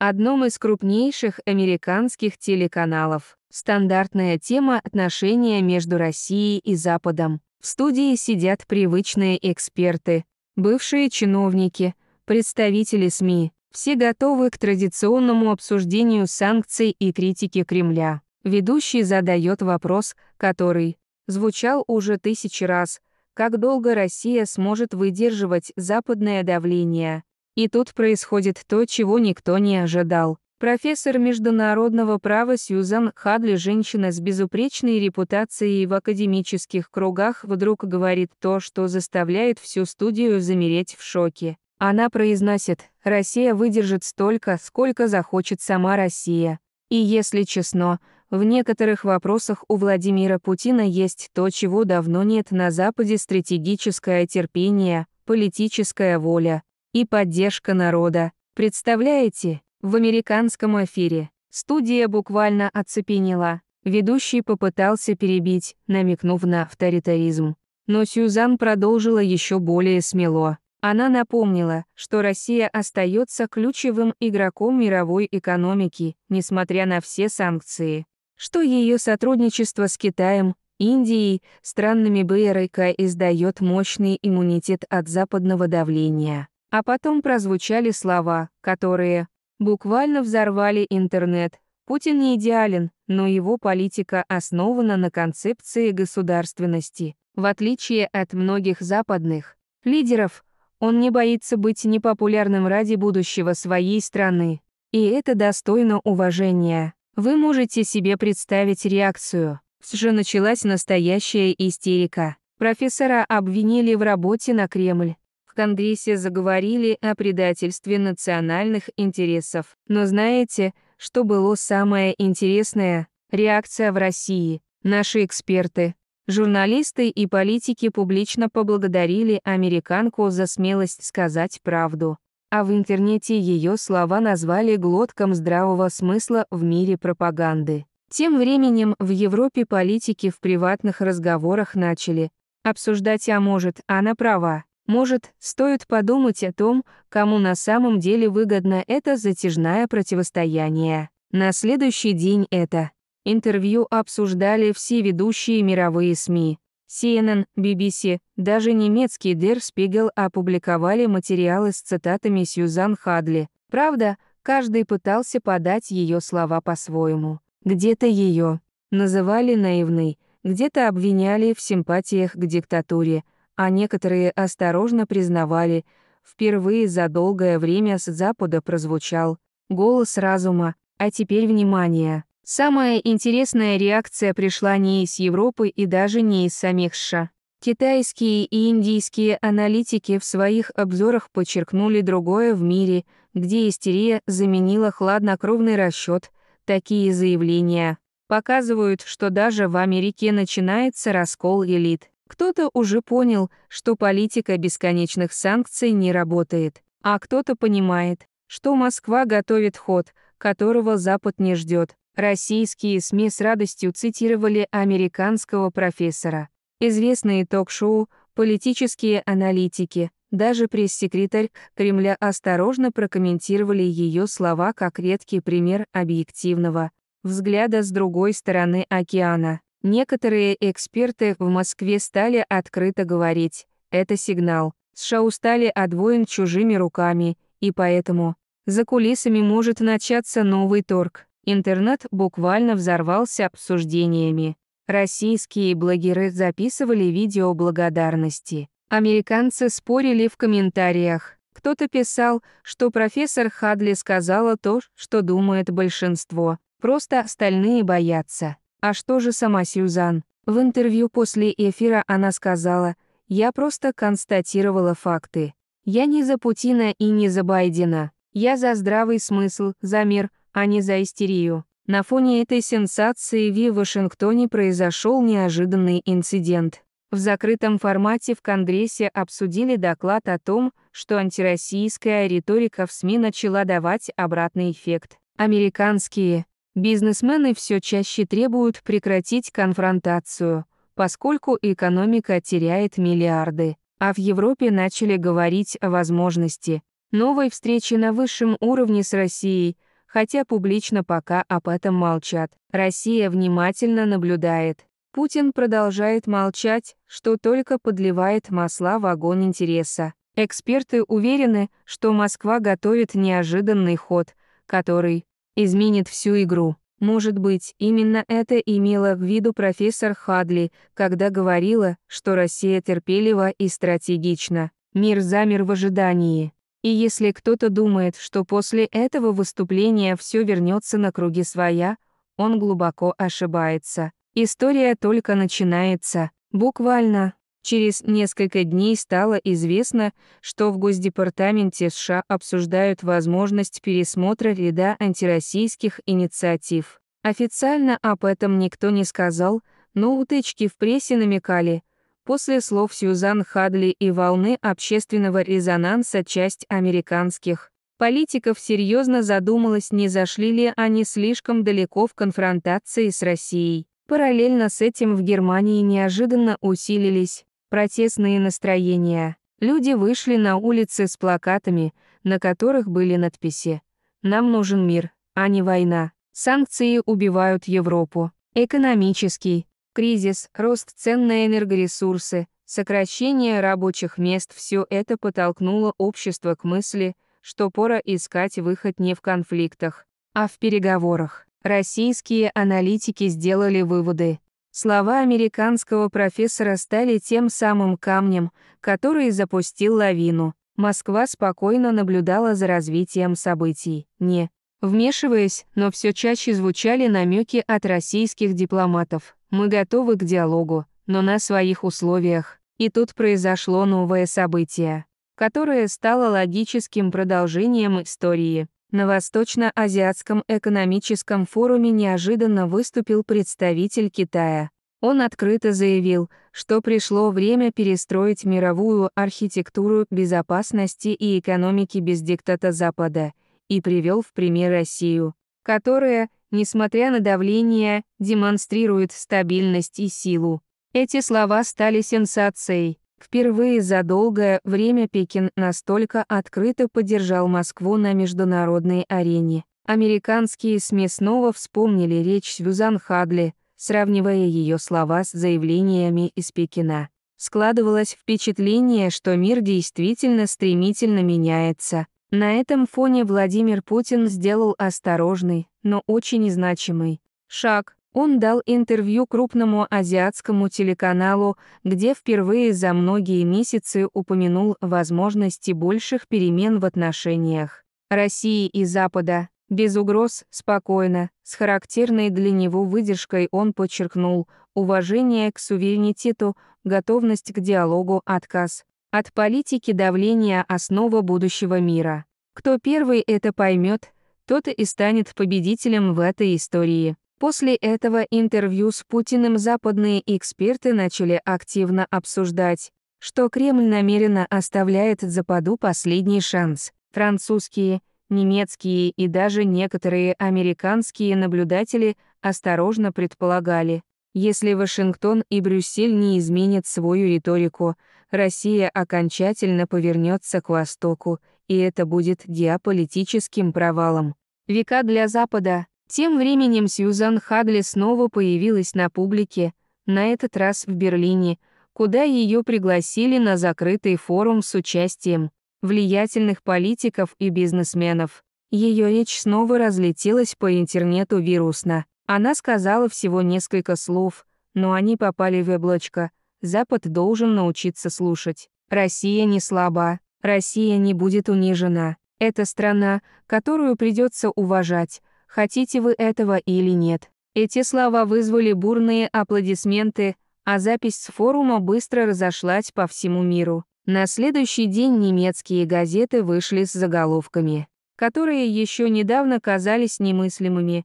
одном из крупнейших американских телеканалов. Стандартная тема отношения между Россией и Западом. В студии сидят привычные эксперты, бывшие чиновники, представители СМИ. Все готовы к традиционному обсуждению санкций и критики Кремля. Ведущий задает вопрос, который звучал уже тысячи раз: как долго Россия сможет выдерживать западное давление? И тут происходит то, чего никто не ожидал. Профессор международного права Сьюзан Хадли, женщина с безупречной репутацией в академических кругах, вдруг говорит то, что заставляет всю студию замереть в шоке. Она произносит: «Россия выдержит столько, сколько захочет сама Россия». И если честно, в некоторых вопросах у Владимира Путина есть то, чего давно нет на Западе: стратегическое терпение, политическая воля и поддержка народа. Представляете? В американском эфире студия буквально оцепенела. Ведущий попытался перебить, намекнув на авторитаризм. Но Сьюзан продолжила еще более смело. Она напомнила, что Россия остается ключевым игроком мировой экономики, несмотря на все санкции. Что ее сотрудничество с Китаем, Индией, странами БРИК издает мощный иммунитет от западного давления. А потом прозвучали слова, которые буквально взорвали интернет. Путин не идеален, но его политика основана на концепции государственности. В отличие от многих западных лидеров, он не боится быть непопулярным ради будущего своей страны. И это достойно уважения. Вы можете себе представить реакцию. Все началась настоящая истерика. Профессора обвинили в работе на Кремль. В Конгрессе заговорили о предательстве национальных интересов. Но знаете, что было самое интересное? Реакция в России. Наши эксперты, журналисты и политики публично поблагодарили американку за смелость сказать правду. А в интернете ее слова назвали глотком здравого смысла в мире пропаганды. Тем временем в Европе политики в приватных разговорах начали обсуждать: а может, она права. Может, стоит подумать о том, кому на самом деле выгодно это затяжное противостояние. На следующий день это интервью обсуждали все ведущие мировые СМИ. CNN, BBC, даже немецкий Der Spiegel опубликовали материалы с цитатами Сьюзан Хадли. Правда, каждый пытался подать ее слова по-своему. Где-то ее называли наивной, где-то обвиняли в симпатиях к диктатуре, а некоторые осторожно признавали: впервые за долгое время с Запада прозвучал голос разума. А теперь внимание! Самая интересная реакция пришла не из Европы и даже не из самих США. Китайские и индийские аналитики в своих обзорах подчеркнули другое: в мире, где истерия заменила хладнокровный расчет, такие заявления показывают, что даже в Америке начинается раскол элит. Кто-то уже понял, что политика бесконечных санкций не работает, а кто-то понимает, что Москва готовит ход, которого Запад не ждет. Российские СМИ с радостью цитировали американского профессора. Известные ток-шоу, политические аналитики, даже пресс-секретарь Кремля осторожно прокомментировали ее слова как редкий пример объективного взгляда с другой стороны океана. Некоторые эксперты в Москве стали открыто говорить: это сигнал. США устали от войн чужими руками, и поэтому за кулисами может начаться новый торг. Интернет буквально взорвался обсуждениями. Российские блогеры записывали видео благодарности. Американцы спорили в комментариях. Кто-то писал, что профессор Хадли сказала то, что думает большинство. Просто остальные боятся. А что же сама Сьюзан? В интервью после эфира она сказала: «Я просто констатировала факты. Я не за Путина и не за Байдена. Я за здравый смысл, за мир, а не за истерию». На фоне этой сенсации в Вашингтоне произошел неожиданный инцидент. В закрытом формате в Конгрессе обсудили доклад о том, что антироссийская риторика в СМИ начала давать обратный эффект. Американские бизнесмены все чаще требуют прекратить конфронтацию, поскольку экономика теряет миллиарды, а в Европе начали говорить о возможности новой встречи на высшем уровне с Россией, хотя публично пока об этом молчат. Россия внимательно наблюдает. Путин продолжает молчать, что только подливает масла в огонь интереса. Эксперты уверены, что Москва готовит неожиданный ход, который изменит всю игру. Может быть, именно это имела в виду профессор Хадли, когда говорила, что Россия терпелива и стратегична. Мир замер в ожидании. И если кто-то думает, что после этого выступления все вернется на круги своя, он глубоко ошибается. История только начинается. Буквально. Через несколько дней стало известно, что в Госдепартаменте США обсуждают возможность пересмотра ряда антироссийских инициатив. Официально об этом никто не сказал, но утечки в прессе намекали. После слов Сьюзан Хадли и волны общественного резонанса часть американских политиков серьезно задумалась, не зашли ли они слишком далеко в конфронтации с Россией. Параллельно с этим в Германии неожиданно усилились протестные настроения. Люди вышли на улицы с плакатами, на которых были надписи «Нам нужен мир, а не война». Санкции убивают Европу. Экономический кризис, рост цен на энергоресурсы, сокращение рабочих мест – все это подтолкнуло общество к мысли, что пора искать выход не в конфликтах, а в переговорах. Российские аналитики сделали выводы. Слова американского профессора стали тем самым камнем, который запустил лавину. Москва спокойно наблюдала за развитием событий, не вмешиваясь, но все чаще звучали намеки от российских дипломатов. «Мы готовы к диалогу, но на своих условиях». И тут произошло новое событие, которое стало логическим продолжением истории. На Восточно-Азиатском экономическом форуме неожиданно выступил представитель Китая. Он открыто заявил, что пришло время перестроить мировую архитектуру безопасности и экономики без диктата Запада, и привел в пример Россию, которая, несмотря на давление, демонстрирует стабильность и силу. Эти слова стали сенсацией. Впервые за долгое время Пекин настолько открыто поддержал Москву на международной арене. Американские СМИ снова вспомнили речь Сьюзан Хадли, сравнивая ее слова с заявлениями из Пекина. Складывалось впечатление, что мир действительно стремительно меняется. На этом фоне Владимир Путин сделал осторожный, но очень значимый шаг. Он дал интервью крупному азиатскому телеканалу, где впервые за многие месяцы упомянул возможности больших перемен в отношениях России и Запада. Без угроз, спокойно, с характерной для него выдержкой он подчеркнул уважение к суверенитету, готовность к диалогу, отказ от политики давления – основа будущего мира. Кто первый это поймет, тот и станет победителем в этой истории. После этого интервью с Путиным западные эксперты начали активно обсуждать, что Кремль намеренно оставляет Западу последний шанс. Французские, немецкие и даже некоторые американские наблюдатели осторожно предполагали, если Вашингтон и Брюссель не изменят свою риторику, Россия окончательно повернется к Востоку, и это будет геополитическим провалом. Века для Запада. Тем временем Сьюзан Хадли снова появилась на публике, на этот раз в Берлине, куда ее пригласили на закрытый форум с участием влиятельных политиков и бизнесменов. Ее речь снова разлетелась по интернету вирусно. Она сказала всего несколько слов, но они попали в облачко. Запад должен научиться слушать. Россия не слаба, Россия не будет унижена. Это страна, которую придется уважать, хотите вы этого или нет. Эти слова вызвали бурные аплодисменты, а запись с форума быстро разошлась по всему миру. На следующий день немецкие газеты вышли с заголовками, которые еще недавно казались немыслимыми.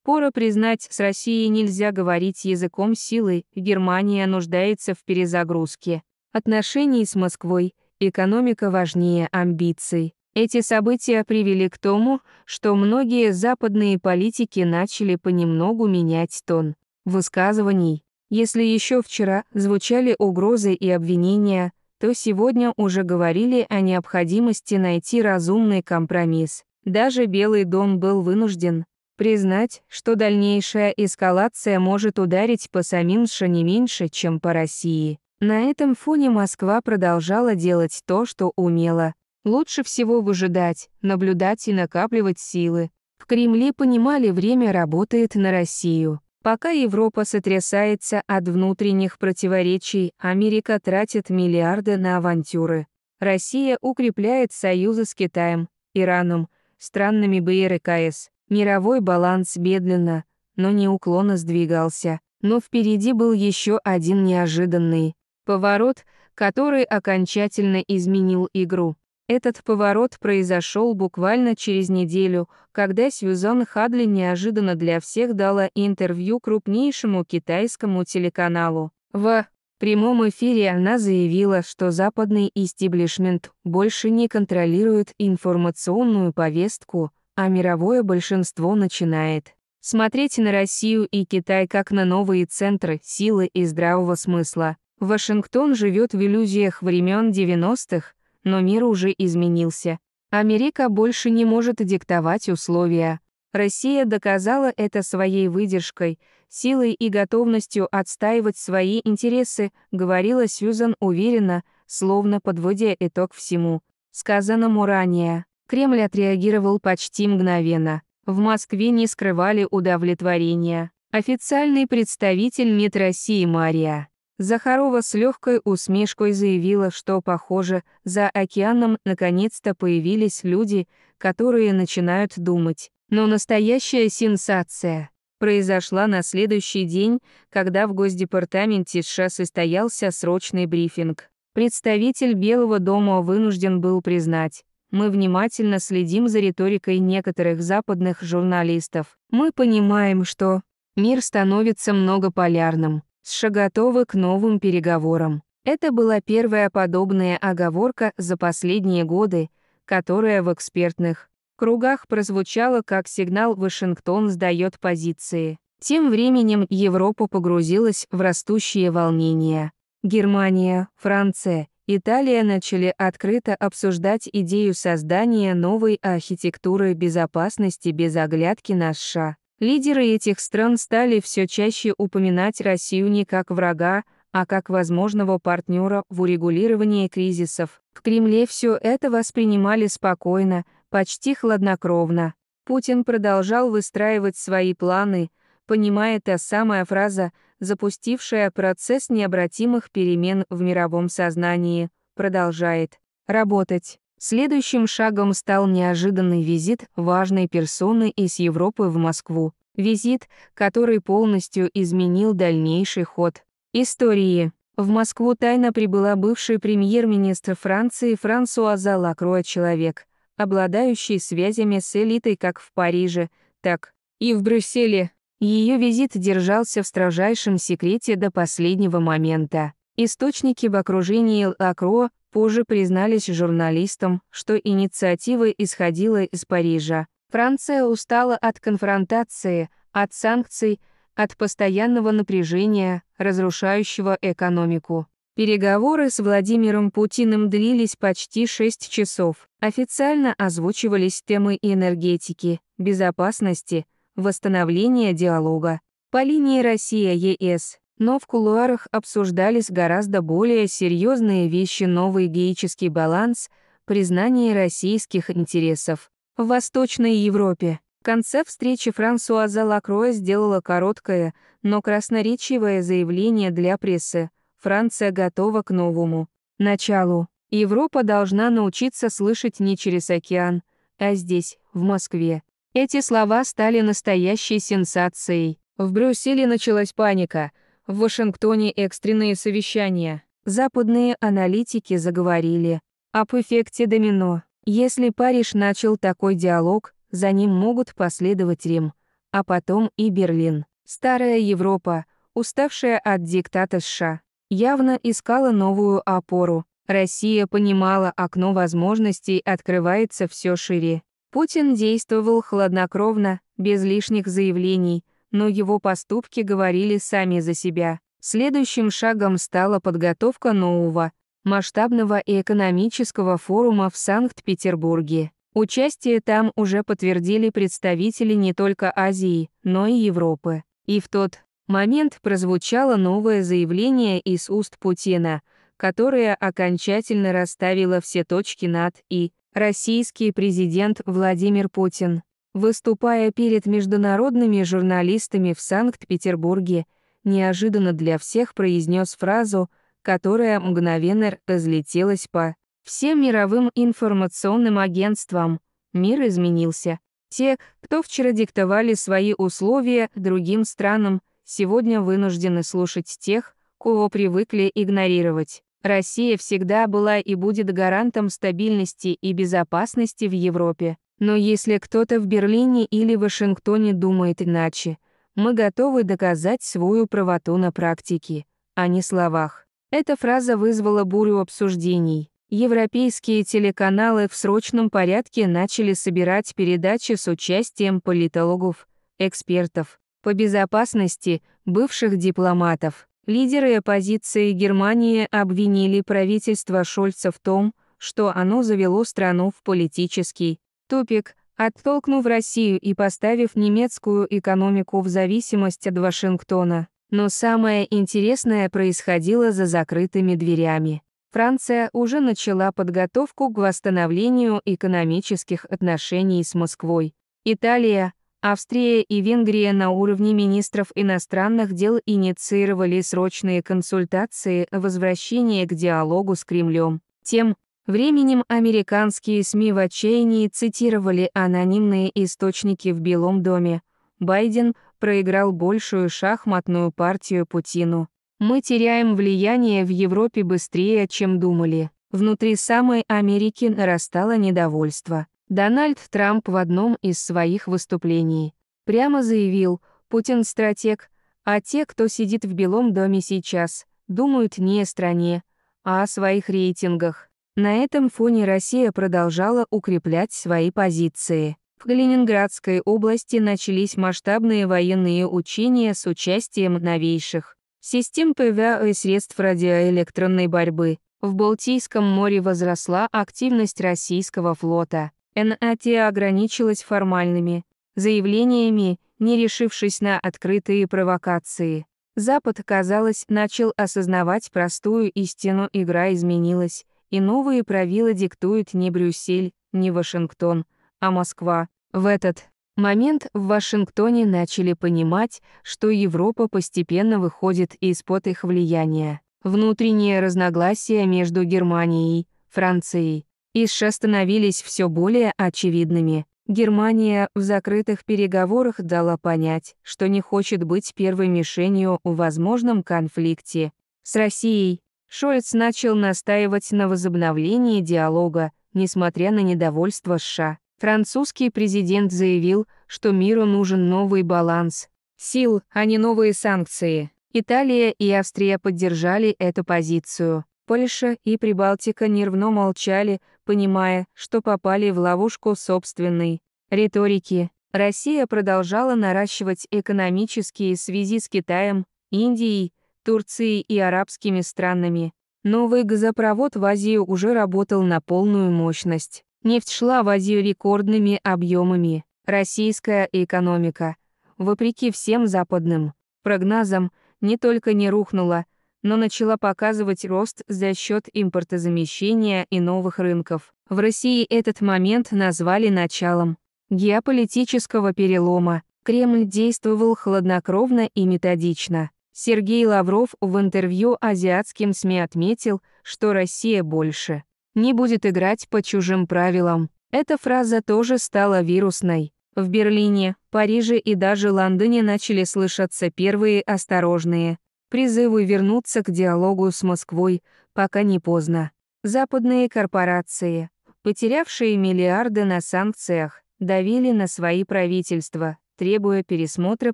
Пора признать, с Россией нельзя говорить языком силы, Германия нуждается в перезагрузке отношений с Москвой, экономика важнее амбиций. Эти события привели к тому, что многие западные политики начали понемногу менять тон высказываний. Если еще вчера звучали угрозы и обвинения, то сегодня уже говорили о необходимости найти разумный компромисс. Даже Белый дом был вынужден признать, что дальнейшая эскалация может ударить по самим США не меньше, чем по России. На этом фоне Москва продолжала делать то, что умела. Лучше всего выжидать, наблюдать и накапливать силы. В Кремле понимали, время работает на Россию. Пока Европа сотрясается от внутренних противоречий, Америка тратит миллиарды на авантюры. Россия укрепляет союзы с Китаем, Ираном, странами БРКС. Мировой баланс медленно, но неуклонно сдвигался. Но впереди был еще один неожиданный поворот, который окончательно изменил игру. Этот поворот произошел буквально через неделю, когда Сьюзан Хадли неожиданно для всех дала интервью крупнейшему китайскому телеканалу. В прямом эфире она заявила, что западный истеблишмент больше не контролирует информационную повестку, а мировое большинство начинает смотреть на Россию и Китай как на новые центры силы и здравого смысла. Вашингтон живет в иллюзиях времен 90-х, но мир уже изменился. Америка больше не может диктовать условия. Россия доказала это своей выдержкой, силой и готовностью отстаивать свои интересы, говорила Сьюзан уверенно, словно подводя итог всему сказанному ранее. Кремль отреагировал почти мгновенно. В Москве не скрывали удовлетворения. Официальный представитель МИД России Мария Захарова с легкой усмешкой заявила, что, похоже, за океаном наконец-то появились люди, которые начинают думать. Но настоящая сенсация произошла на следующий день, когда в Госдепартаменте США состоялся срочный брифинг. Представитель Белого дома вынужден был признать: мы внимательно следим за риторикой некоторых западных журналистов. Мы понимаем, что мир становится многополярным. США готовы к новым переговорам. Это была первая подобная оговорка за последние годы, которая в экспертных кругах прозвучала как сигнал: Вашингтон сдает позиции. Тем временем Европа погрузилась в растущие волнения. Германия, Франция, Италия начали открыто обсуждать идею создания новой архитектуры безопасности без оглядки на США. Лидеры этих стран стали все чаще упоминать Россию не как врага, а как возможного партнера в урегулировании кризисов. В Кремле все это воспринимали спокойно, почти хладнокровно. Путин продолжал выстраивать свои планы, понимая, та самая фраза, запустившая процесс необратимых перемен в мировом сознании, продолжает работать. Следующим шагом стал неожиданный визит важной персоны из Европы в Москву. Визит, который полностью изменил дальнейший ход истории. В Москву тайно прибыла бывший премьер-министр Франции Франсуаза Лакруа, человек, обладающий связями с элитой как в Париже, так и в Брюсселе. Ее визит держался в строжайшем секрете до последнего момента. Источники в окружении Лакруа позже признались журналистам, что инициатива исходила из Парижа. Франция устала от конфронтации, от санкций, от постоянного напряжения, разрушающего экономику. Переговоры с Владимиром Путиным длились почти 6 часов. Официально озвучивались темы энергетики, безопасности, восстановления диалога по линии Россия-ЕС. Но в кулуарах обсуждались гораздо более серьезные вещи: новый геический баланс, признание российских интересов в Восточной Европе. В конце встречи Франсуаза Лакруа сделала короткое, но красноречивое заявление для прессы: Франция готова к новому началу. Европа должна научиться слышать не через океан, а здесь, в Москве. Эти слова стали настоящей сенсацией. В Брюсселе началась паника. В Вашингтоне экстренные совещания. Западные аналитики заговорили об эффекте домино. Если Париж начал такой диалог, за ним могут последовать Рим, а потом и Берлин. Старая Европа, уставшая от диктата США, явно искала новую опору. Россия понимала, окно возможностей открывается все шире. Путин действовал хладнокровно, без лишних заявлений, но его поступки говорили сами за себя. Следующим шагом стала подготовка нового, масштабного экономического форума в Санкт-Петербурге. Участие там уже подтвердили представители не только Азии, но и Европы. И в тот момент прозвучало новое заявление из уст Путина, которое окончательно расставило все точки над «и». Российский президент Владимир Путин, выступая перед международными журналистами в Санкт-Петербурге, неожиданно для всех произнес фразу, которая мгновенно разлетелась по всем мировым информационным агентствам. Мир изменился. Те, кто вчера диктовали свои условия другим странам, сегодня вынуждены слушать тех, кого привыкли игнорировать. Россия всегда была и будет гарантом стабильности и безопасности в Европе. Но если кто-то в Берлине или Вашингтоне думает иначе, мы готовы доказать свою правоту на практике, а не словах. Эта фраза вызвала бурю обсуждений. Европейские телеканалы в срочном порядке начали собирать передачи с участием политологов, экспертов по безопасности, бывших дипломатов. Лидеры оппозиции Германии обвинили правительство Шольца в том, что оно завело страну в политический тупик, оттолкнув Россию и поставив немецкую экономику в зависимость от Вашингтона. Но самое интересное происходило за закрытыми дверями. Франция уже начала подготовку к восстановлению экономических отношений с Москвой. Италия, Австрия и Венгрия на уровне министров иностранных дел инициировали срочные консультации о возвращении к диалогу с Кремлем. Тем временем американские СМИ в отчаянии цитировали анонимные источники в Белом доме. Байден проиграл большую шахматную партию Путину. Мы теряем влияние в Европе быстрее, чем думали. Внутри самой Америки нарастало недовольство. Дональд Трамп в одном из своих выступлений прямо заявил: «Путин стратег, а те, кто сидит в Белом доме сейчас, думают не о стране, а о своих рейтингах». На этом фоне Россия продолжала укреплять свои позиции. В Калининградской области начались масштабные военные учения с участием новейших систем ПВО и средств радиоэлектронной борьбы. В Балтийском море возросла активность российского флота. НАТО ограничилась формальными заявлениями, не решившись на открытые провокации. Запад, казалось, начал осознавать простую истину: игра изменилась, и новые правила диктует не Брюссель, не Вашингтон, а Москва. В этот момент в Вашингтоне начали понимать, что Европа постепенно выходит из-под их влияния. Внутренние разногласия между Германией, Францией и США становились все более очевидными. Германия в закрытых переговорах дала понять, что не хочет быть первой мишенью в возможном конфликте с Россией. Шольц начал настаивать на возобновлении диалога, несмотря на недовольство США. Французский президент заявил, что миру нужен новый баланс сил, а не новые санкции. Италия и Австрия поддержали эту позицию. Польша и Прибалтика нервно молчали, понимая, что попали в ловушку собственной риторики. Россия продолжала наращивать экономические связи с Китаем, Индией, Турцией и арабскими странами. Новый газопровод в Азию уже работал на полную мощность. Нефть шла в Азию рекордными объемами. Российская экономика, вопреки всем западным прогнозам, не только не рухнула, но начала показывать рост за счет импортозамещения и новых рынков. В России этот момент назвали началом геополитического перелома. Кремль действовал хладнокровно и методично. Сергей Лавров в интервью азиатским СМИ отметил, что Россия больше не будет играть по чужим правилам. Эта фраза тоже стала вирусной. В Берлине, Париже и даже Лондоне начали слышаться первые осторожные призывы вернуться к диалогу с Москвой, пока не поздно. Западные корпорации, потерявшие миллиарды на санкциях, давили на свои правительства, требуя пересмотра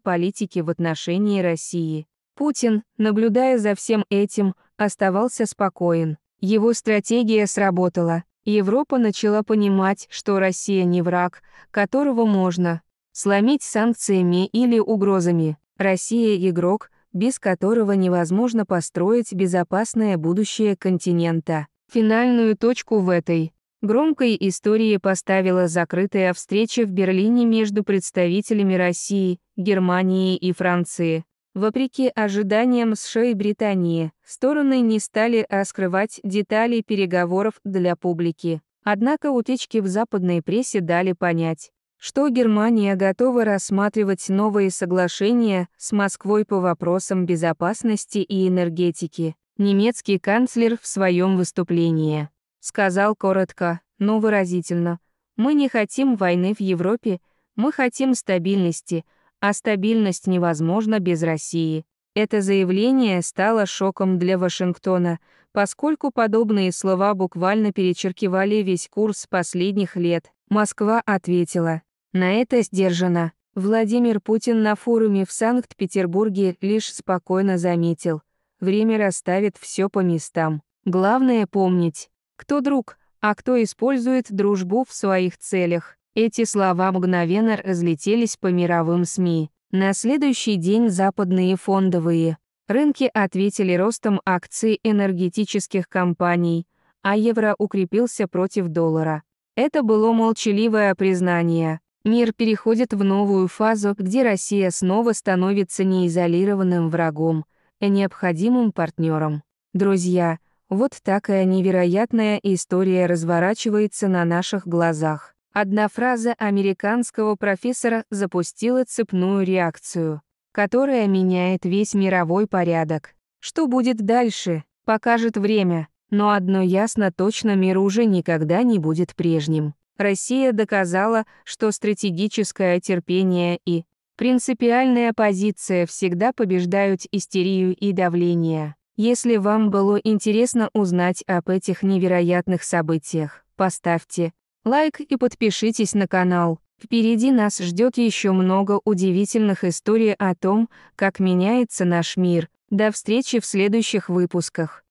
политики в отношении России. Путин, наблюдая за всем этим, оставался спокоен. Его стратегия сработала. Европа начала понимать, что Россия не враг, которого можно сломить санкциями или угрозами. Россия – игрок, без которого невозможно построить безопасное будущее континента. Финальную точку в этой Громкой истории поставила закрытая встреча в Берлине между представителями России, Германии и Франции. Вопреки ожиданиям США и Британии, стороны не стали раскрывать детали переговоров для публики. Однако утечки в западной прессе дали понять, что Германия готова рассматривать новые соглашения с Москвой по вопросам безопасности и энергетики. Немецкий канцлер в своем выступлении сказал коротко, но выразительно: «Мы не хотим войны в Европе, мы хотим стабильности, а стабильность невозможна без России». Это заявление стало шоком для Вашингтона, поскольку подобные слова буквально перечеркивали весь курс последних лет. Москва ответила на это сдержанно. Владимир Путин на форуме в Санкт-Петербурге лишь спокойно заметил: «Время расставит все по местам. Главное помнить, кто друг, а кто использует дружбу в своих целях». Эти слова мгновенно разлетелись по мировым СМИ. На следующий день западные фондовые рынки ответили ростом акций энергетических компаний, а евро укрепился против доллара. Это было молчаливое признание. Мир переходит в новую фазу, где Россия снова становится не изолированным врагом, а необходимым партнером. Друзья, вот такая невероятная история разворачивается на наших глазах. Одна фраза американского профессора запустила цепную реакцию, которая меняет весь мировой порядок. Что будет дальше, покажет время, но одно ясно точно: мир уже никогда не будет прежним. Россия доказала, что стратегическое терпение и принципиальная позиция всегда побеждают истерию и давление. Если вам было интересно узнать об этих невероятных событиях, поставьте лайк и подпишитесь на канал. Впереди нас ждет еще много удивительных историй о том, как меняется наш мир. До встречи в следующих выпусках.